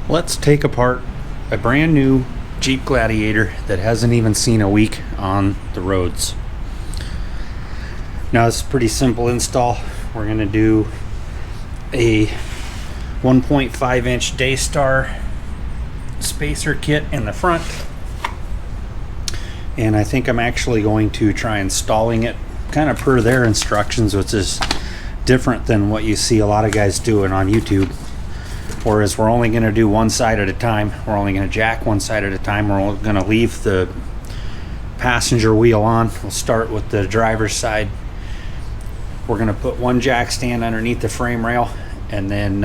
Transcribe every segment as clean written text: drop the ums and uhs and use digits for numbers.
Let's take apart a brand new Jeep Gladiator that hasn't even seen a week on the roads. Now it's a pretty simple install. We're going to do a 1.5 inch Daystar spacer kit in the front, and I think I'm actually going to try installing it kind of per their instructions, which is different than what you see a lot of guys doing on YouTube. Whereas we're only going to do one side at a time. We're only going to jack one side at a time. We're going to leave the passenger wheel on. We'll start with the driver's side. We're going to put one jack stand underneath the frame rail, and then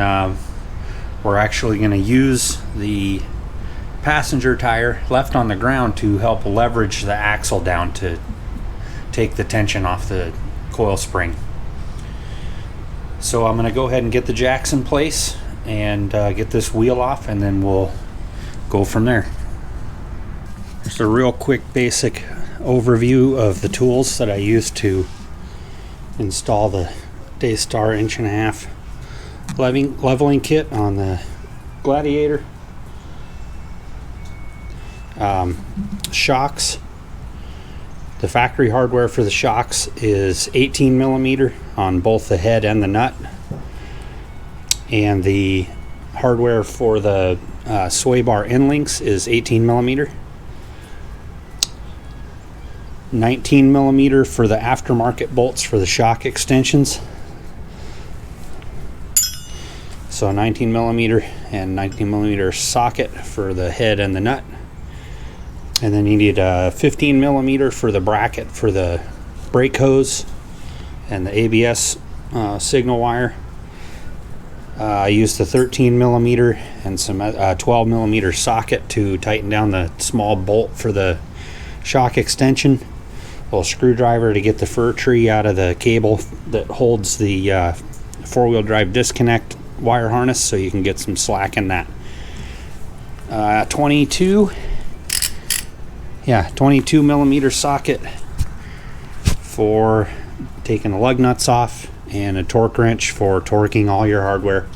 we're actually going to use the passenger tire left on the ground to help leverage the axle down to take the tension off the coil spring. So I'm going to go ahead and get the jacks in place and get this wheel off, and then we'll go from there. Just a real quick basic overview of the tools that I used to install the Daystar 1.5 inch leveling kit on the Gladiator. Shocks. The factory hardware for the shocks is 18 millimeter on both the head and the nut. And the hardware for the sway bar end links is 18 millimeter. 19 millimeter for the aftermarket bolts for the shock extensions. So 19 millimeter and 19 millimeter socket for the head and the nut. And then you need a 15 millimeter for the bracket for the brake hose and the ABS signal wire. I used the 13 millimeter and some 12 millimeter socket to tighten down the small bolt for the shock extension. A little screwdriver to get the fir tree out of the cable that holds the four-wheel drive disconnect wire harness, so you can get some slack in that. 22 millimeter socket for taking the lug nuts off, and a torque wrench for torquing all your hardware.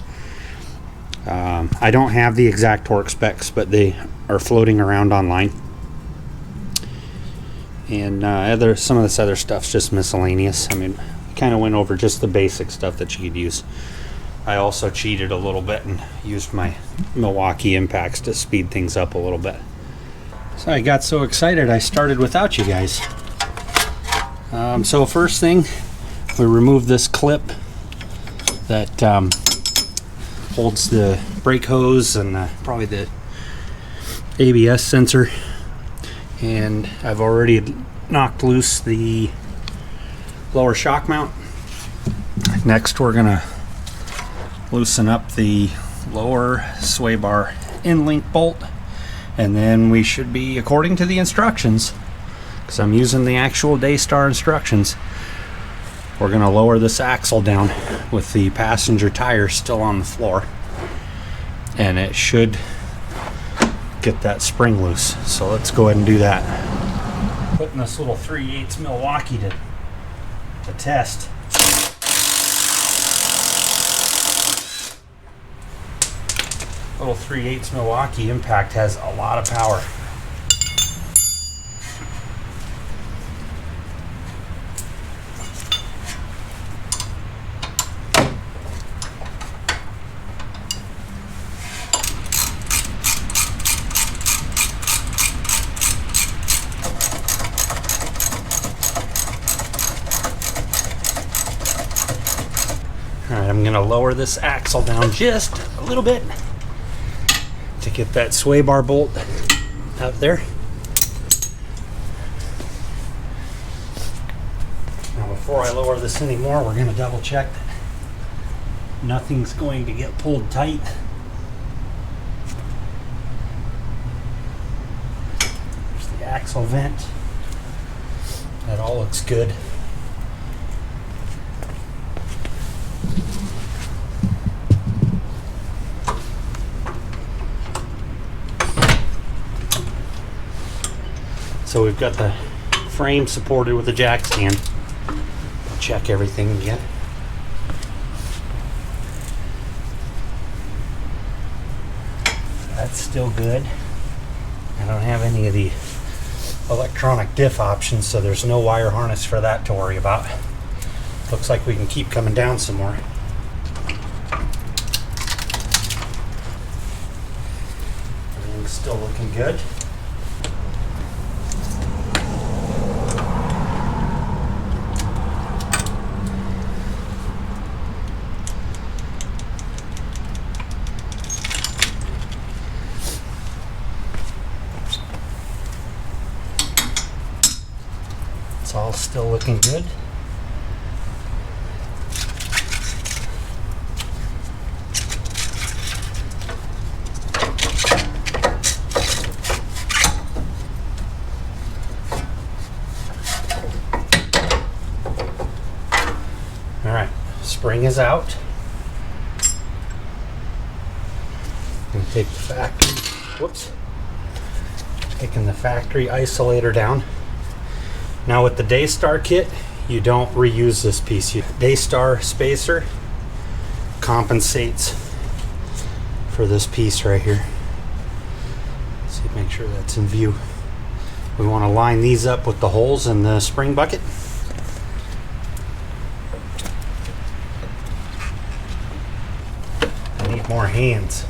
I don't have the exact torque specs, but they are floating around online. And some of this other stuff's just miscellaneous. I mean, I kind of went over just the basic stuff that you could use. I also cheated a little bit and used my Milwaukee impacts to speed things up a little bit. So I got so excited I started without you guys. So first thing, we remove this clip that holds the brake hose and probably the ABS sensor, and I've already knocked loose the lower shock mount. Next we're gonna loosen up the lower sway bar end link bolt, and then we should be, according to the instructions, because I'm using the actual Daystar instructions, we're going to lower this axle down with the passenger tire still on the floor, and it should get that spring loose. So let's go ahead and do that. Putting this little 3/8 Milwaukee to test. Little 3/8 Milwaukee impact has a lot of power. Alright, I'm going to lower this axle down just a little bit to get that sway bar bolt out there. Now before I lower this anymore, we're going to double check that nothing's going to get pulled tight. There's the axle vent. That all looks good. So we've got the frame supported with a jack stand. I'll check everything again. That's still good. I don't have any of the electronic diff options, so there's no wire harness for that to worry about. Looks like we can keep coming down some more. Everything's still looking good. It's all still looking good. All right, spring is out. I'm going to take the factory, taking the factory isolator down. Now with the Daystar kit, you don't reuse this piece. Daystar spacer compensates for this piece right here. Let's see, make sure that's in view. We want to line these up with the holes in the spring bucket. I need more hands.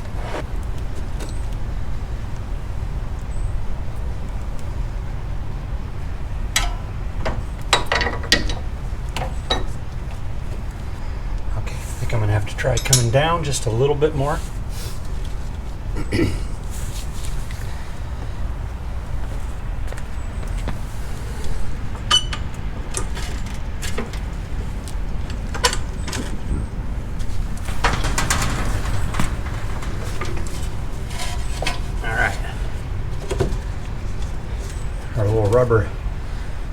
I'm going to have to try coming down just a little bit more. Alright. Our little rubber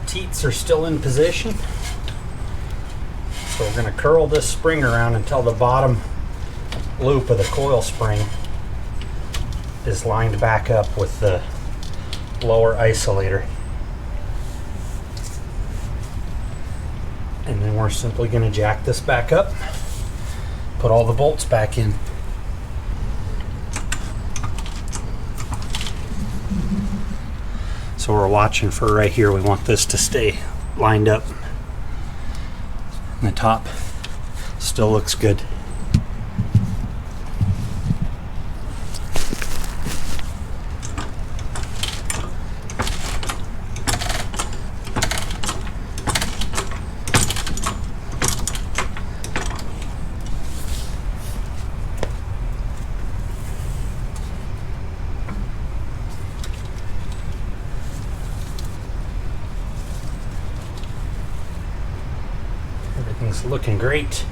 teats are still in position. So we're going to curl this spring around until the bottom loop of the coil spring is lined back up with the lower isolator. And then we're simply going to jack this back up, put all the bolts back in. So we're watching for right here. We want this to stay lined up. The top still looks good. Everything's looking great.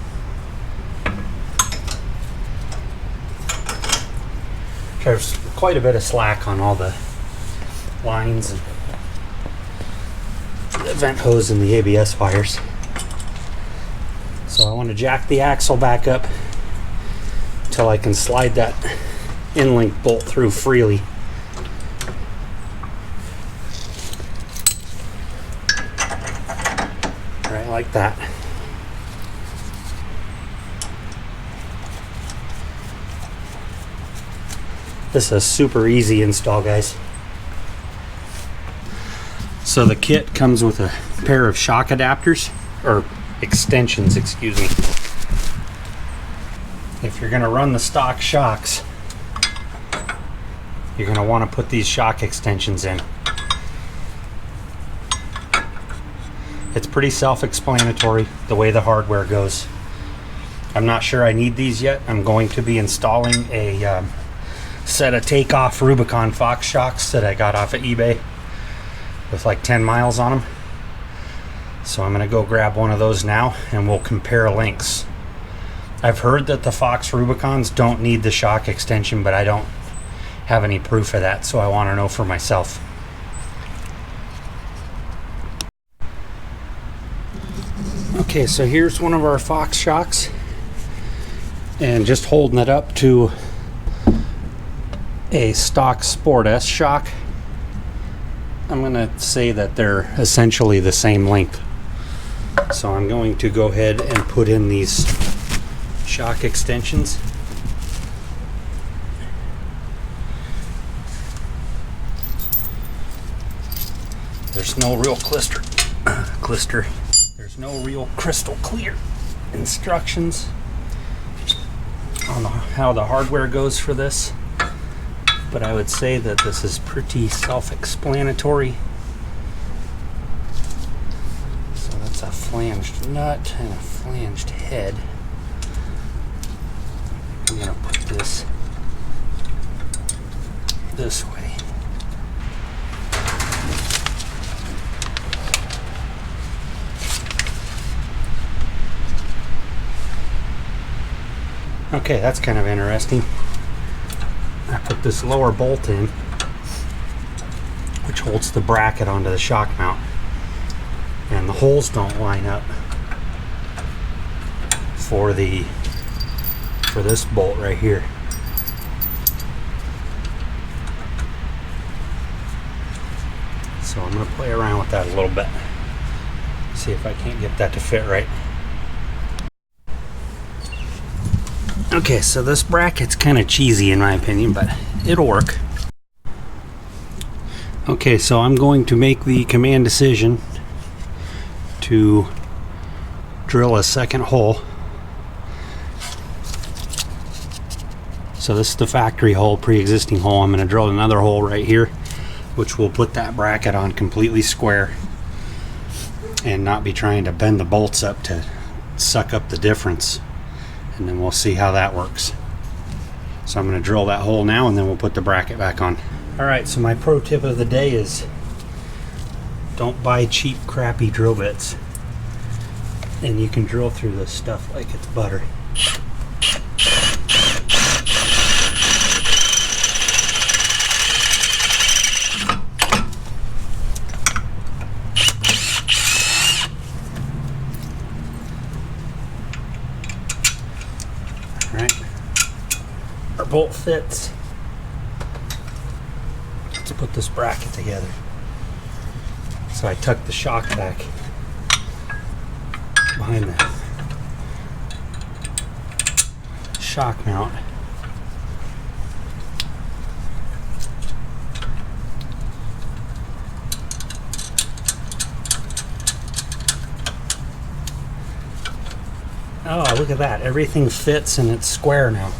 There's quite a bit of slack on all the lines and the vent hose and the ABS wires. So I want to jack the axle back up until I can slide that in-link bolt through freely. Right like that. This is a super easy install, guys. So the kit comes with a pair of shock adapters, or extensions, excuse me. If you're going to run the stock shocks, you're going to want to put these shock extensions in. It's pretty self-explanatory the way the hardware goes. I'm not sure I need these yet. I'm going to be installing a set of takeoff Rubicon Fox shocks that I got off of eBay with like 10 miles on them. So I'm going to go grab one of those now and we'll compare lengths. I've heard that the Fox Rubicons don't need the shock extension, but I don't have any proof of that, so I want to know for myself. Okay, so here's one of our Fox shocks, and just holding it up to a stock Sport S shock, I'm going to say that they're essentially the same length. So I'm going to go ahead and put in these shock extensions. There's no real there's no real crystal clear instructions on how the hardware goes for this, but I would say that this is pretty self-explanatory. So that's a flanged nut and a flanged head. I'm going to put this way. Okay, that's kind of interesting. I put this lower bolt in, which holds the bracket onto the shock mount, and the holes don't line up for this bolt right here. So I'm going to play around with that a little bit, see if I can't get that to fit right. Okay, so this bracket's kind of cheesy in my opinion, but it'll work. Okay, so I'm going to make the command decision to drill a second hole. So this is the factory hole, pre-existing hole. I'm going to drill another hole right here, which will put that bracket on completely square and not be trying to bend the bolts up to suck up the difference. And then we'll see how that works. So I'm going to drill that hole now, and then we'll put the bracket back on. Alright, so my pro tip of the day is don't buy cheap, crappy drill bits. And you can drill through this stuff like it's butter. Our bolt fits. Let's put this bracket together. So I tuck the shock back behind the shock mount. Oh, look at that. Everything fits and it's square now.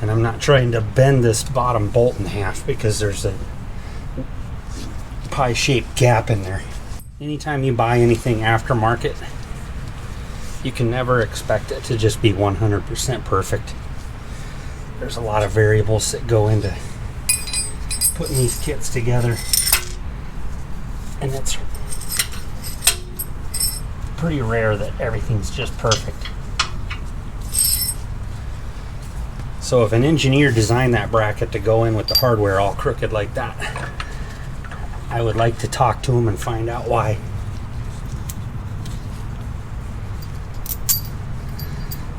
And I'm not trying to bend this bottom bolt in half because there's a pie-shaped gap in there. Anytime you buy anything aftermarket, you can never expect it to just be 100% perfect. There's a lot of variables that go into putting these kits together, and it's pretty rare that everything's just perfect. So if an engineer designed that bracket to go in with the hardware all crooked like that, I would like to talk to him and find out why.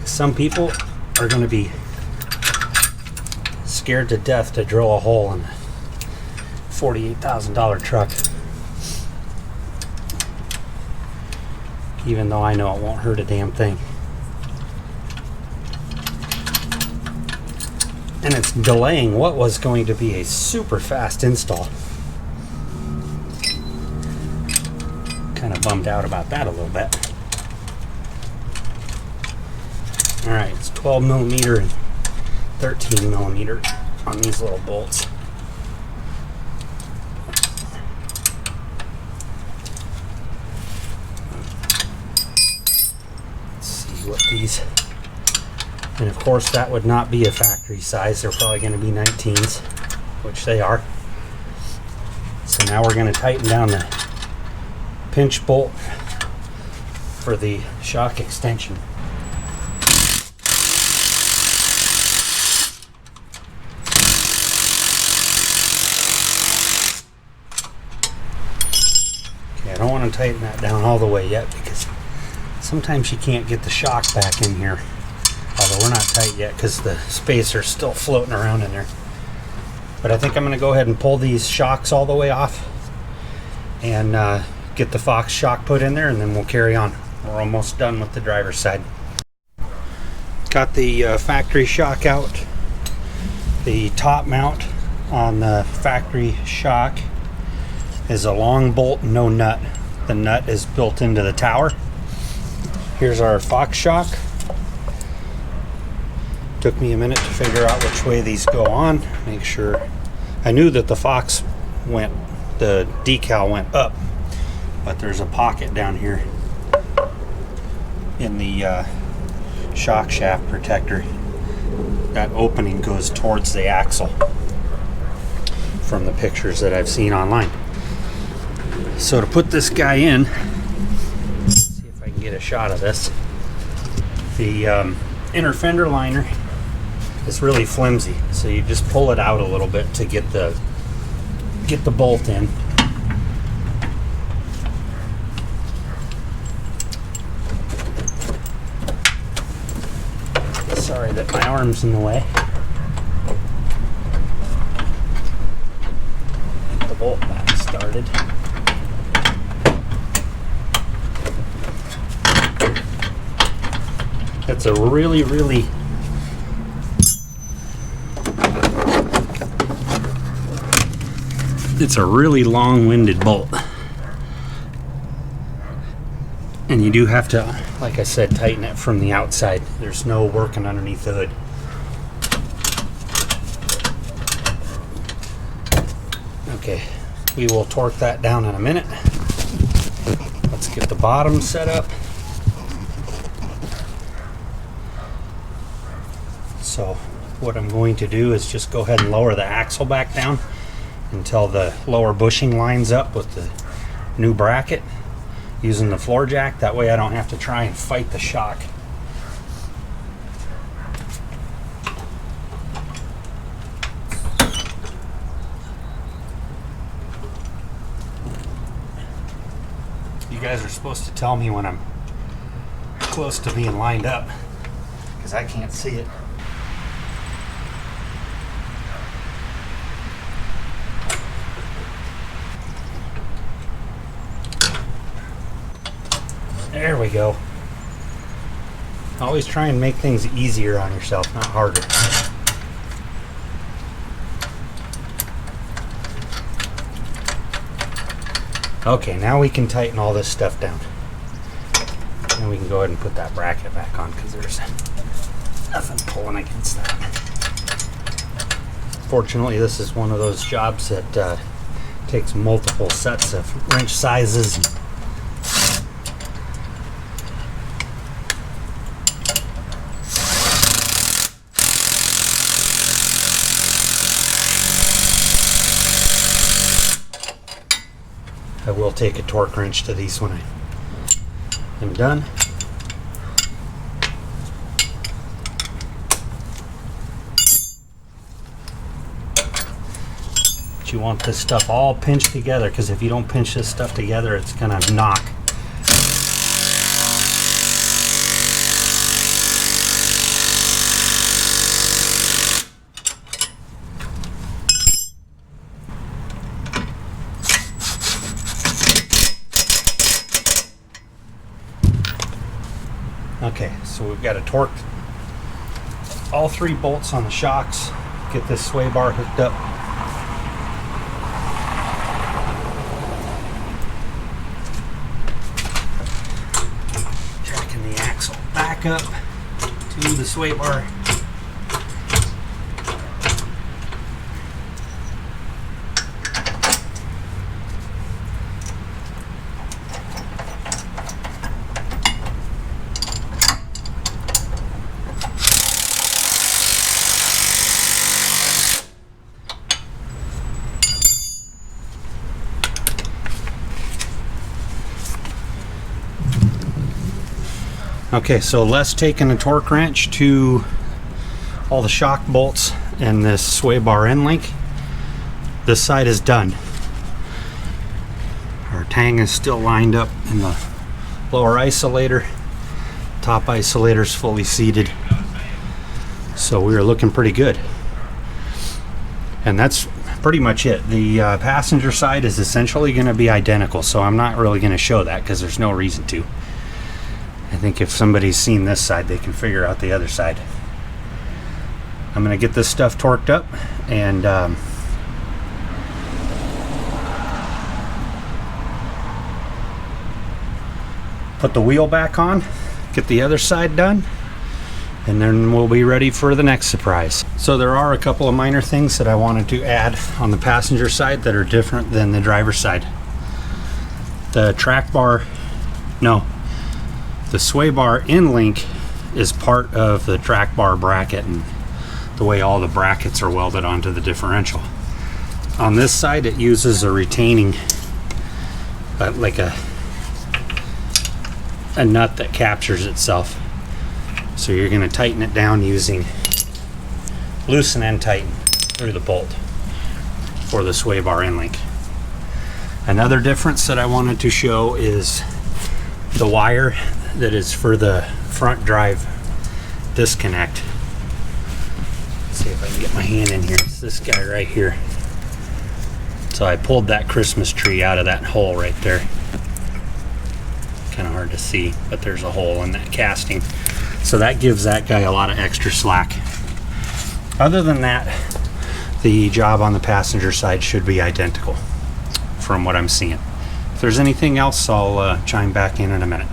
Some people are going to be scared to death to drill a hole in a $48,000 truck. Even though I know it won't hurt a damn thing. And it's delaying what was going to be a super fast install. Kind of bummed out about that a little bit. Alright, it's 12 millimeter and 13 millimeter on these little bolts. Let's see what these... And of course that would not be a factory size. They're probably going to be 19s, which they are. So now we're going to tighten down the pinch bolt for the shock extension. Okay, I don't want to tighten that down all the way yet because sometimes you can't get the shock back in here. Although we're not tight yet because the spacer's still floating around in there. But I think I'm going to go ahead and pull these shocks all the way off and get the Fox shock put in there, and then we'll carry on. We're almost done with the driver's side. Got the factory shock out. The top mount on the factory shock is a long bolt, no nut. The nut is built into the tower. Here's our Fox shock. Took me a minute to figure out which way these go on. Make sure. I knew that the Fox the decal went up, but there's a pocket down here in the shock shaft protector. That opening goes towards the axle from the pictures that I've seen online. So to put this guy in, let's see if I can get a shot of this. The inner fender liner is really flimsy, so you just pull it out a little bit to get the bolt in. Sorry that my arm's in the way. Get the bolt back started. It's a really it's a really long-winded bolt, and you do have to, like I said, tighten it from the outside. There's no working underneath the hood. Okay, we will torque that down in a minute. Let's get the bottom set up. So what I'm going to do is just go ahead and lower the axle back down until the lower bushing lines up with the new bracket using the floor jack. That way I don't have to try and fight the shock. You guys are supposed to tell me when I'm close to being lined up, because I can't see it. There we go. Always try and make things easier on yourself, not harder. Okay, now we can tighten all this stuff down. And we can go ahead and put that bracket back on, because there's nothing pulling against that. Fortunately, this is one of those jobs that takes multiple sets of wrench sizes. I will take a torque wrench to these when I am done. But you want this stuff all pinched together, because if you don't pinch this stuff together, it's gonna knock. Okay, so we've got to torque all 3 bolts on the shocks, get this sway bar hooked up. Jacking the axle back up to the sway bar. Okay, so Les taking a torque wrench to all the shock bolts and this sway bar end link. This side is done. Our tang is still lined up in the lower isolator. Top isolator is fully seated. So we are looking pretty good. And that's pretty much it. The passenger side is essentially going to be identical, so I'm not really going to show that because there's no reason to. I think if somebody's seen this side, they can figure out the other side. I'm going to get this stuff torqued up and put the wheel back on, get the other side done, and then we'll be ready for the next surprise. So there are a couple of minor things that I wanted to add on the passenger side that are different than the driver's side. The the sway bar in link is part of the track bar bracket and the way all the brackets are welded onto the differential. On this side it uses a retaining, like a nut that captures itself. So you're going to tighten it down using loosen and tighten through the bolt for the sway bar in link. Another difference that I wanted to show is the wire that is for the front drive disconnect. Let's see if I can get my hand in here. It's this guy right here. So I pulled that Christmas tree out of that hole right there. Kind of hard to see, but there's a hole in that casting. So that gives that guy a lot of extra slack. Other than that, the job on the passenger side should be identical from what I'm seeing. If there's anything else, I'll chime back in a minute.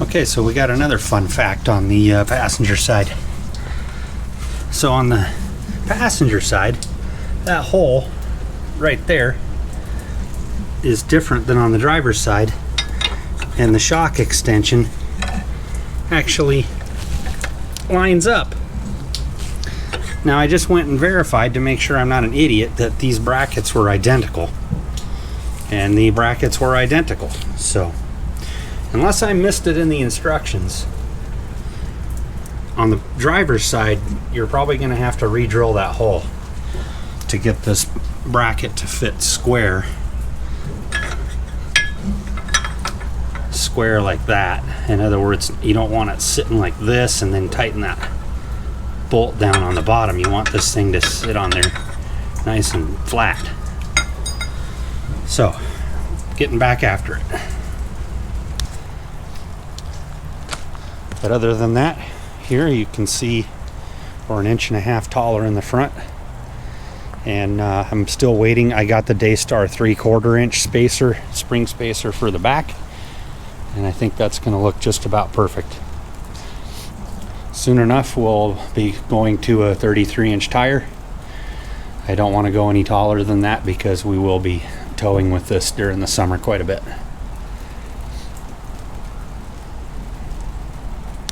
Okay, so we got another fun fact on the passenger side. So on the passenger side, that hole right there is different than on the driver's side, and the shock extension actually lines up. Now I just went and verified to make sure I'm not an idiot that these brackets were identical, and the brackets were identical. So unless I missed it in the instructions, on the driver's side you're probably going to have to re-drill that hole to get this bracket to fit square like that. In other words, you don't want it sitting like this and then tighten that bolt down on the bottom. You want this thing to sit on there nice and flat. So getting back after it. But other than that, here you can see we're 1.5 inches taller in the front, and I'm still waiting. I got the Daystar 3/4 inch spacer, spring spacer for the back, and I think that's going to look just about perfect. Soon enough we'll be going to a 33-inch tire. I don't want to go any taller than that because we will be towing with this during the summer quite a bit.